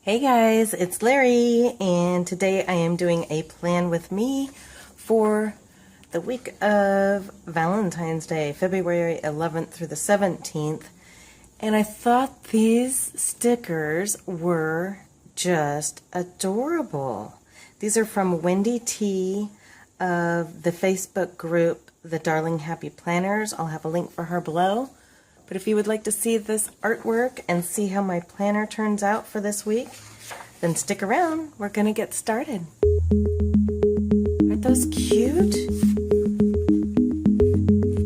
Hey guys, it's Larry, and today I am doing a plan with me for the week of Valentine's Day, February 11th through the 17th. And I thought these stickers were just adorable. These are from Wendy T of the Facebook group, The Darling Happy Planners. I'll have a link for her below. But if you would like to see this artwork and see how my planner turns out for this week, then stick around. We're going to get started. Aren't those cute?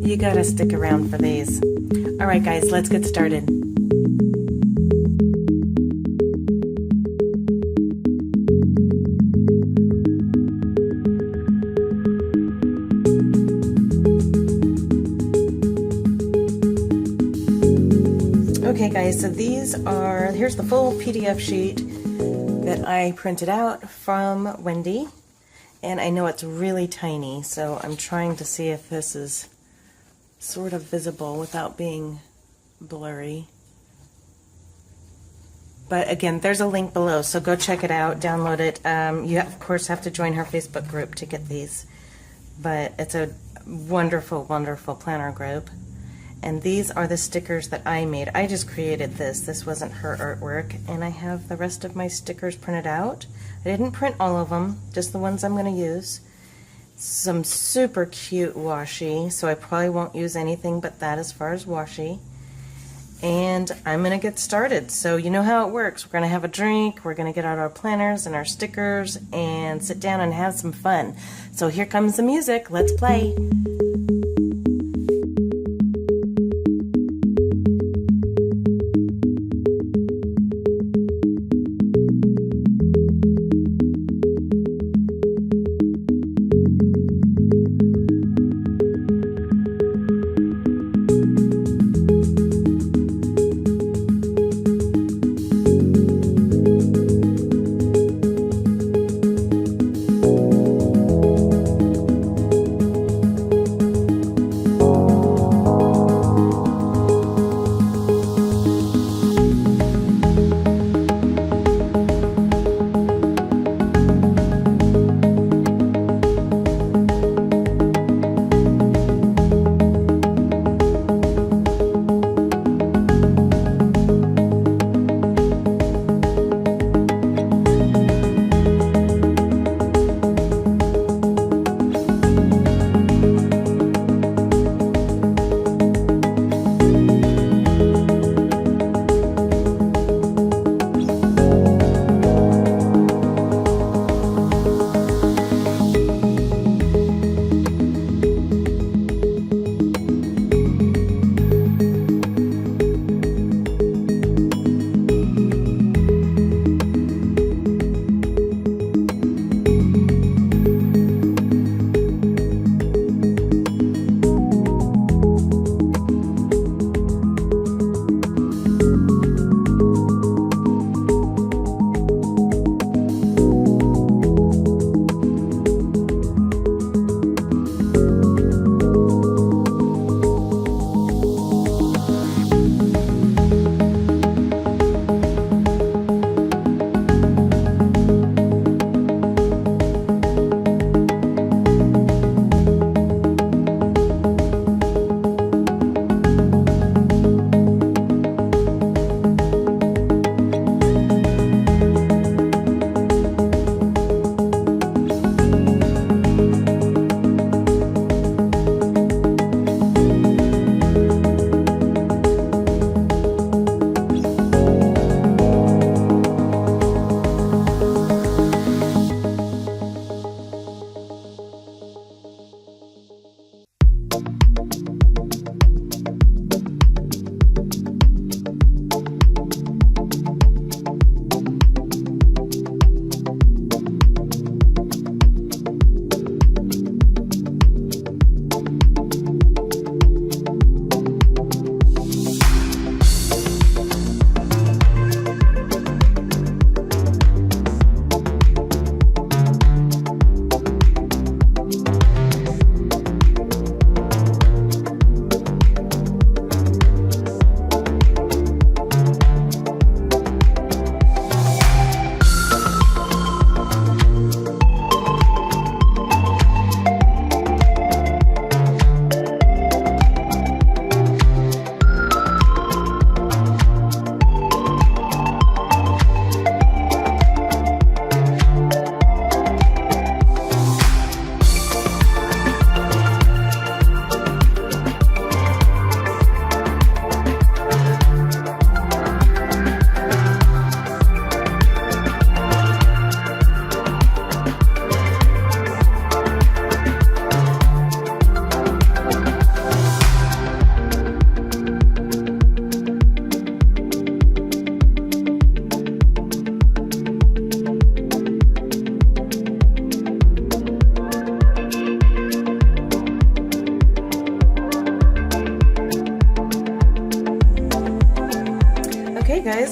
You gotta stick around for these. Alright guys, let's get started. Okay guys, so here's the full PDF sheet that I printed out from Wendy, and I know it's really tiny, so I'm trying to see if this is sort of visible without being blurry. But again, there's a link below, so go check it out, download it. You of course have to join her Facebook group to get these, but it's a wonderful, wonderful planner group. And these are the stickers that I made. I just created this. This wasn't her artwork. And I have the rest of my stickers printed out. I didn't print all of them, just the ones I'm going to use. Some super cute washi, so I probably won't use anything but that as far as washi. And I'm going to get started. So you know how it works. We're going to have a drink, we're going to get out our planners and our stickers, and sit down and have some fun. So here comes the music. Let's play.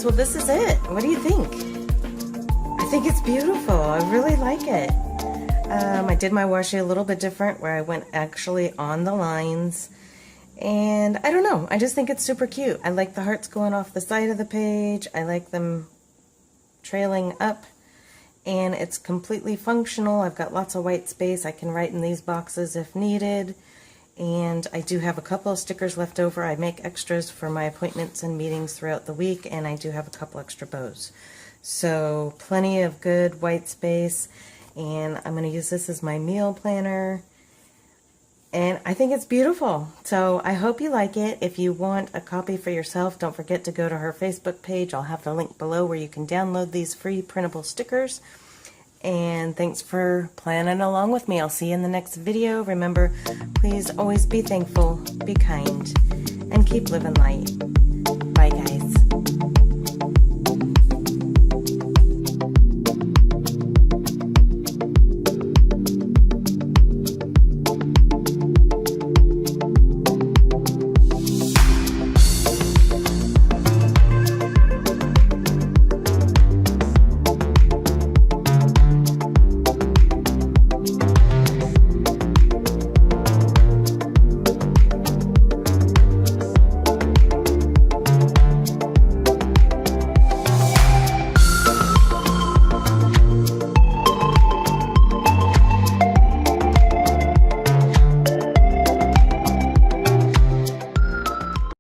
well, this is it. What do you think? I think it's beautiful. I really like it. I did my washi a little bit different, where I went actually on the lines. And I don't know, I just think it's super cute. I like the hearts going off the side of the page. I like them trailing up. And it's completely functional. I've got lots of white space. I can write in these boxes if needed. And I do have a couple of stickers left over. I make extras for my appointments and meetings throughout the week, and I do have a couple extra bows. So plenty of good white space. And I'm going to use this as my meal planner. And I think it's beautiful. So I hope you like it. If you want a copy for yourself, don't forget to go to her Facebook page. I'll have the link below where you can download these free printable stickers. And thanks for planning along with me. I'll see you in the next video. Remember, please always be thankful, be kind, and keep living light.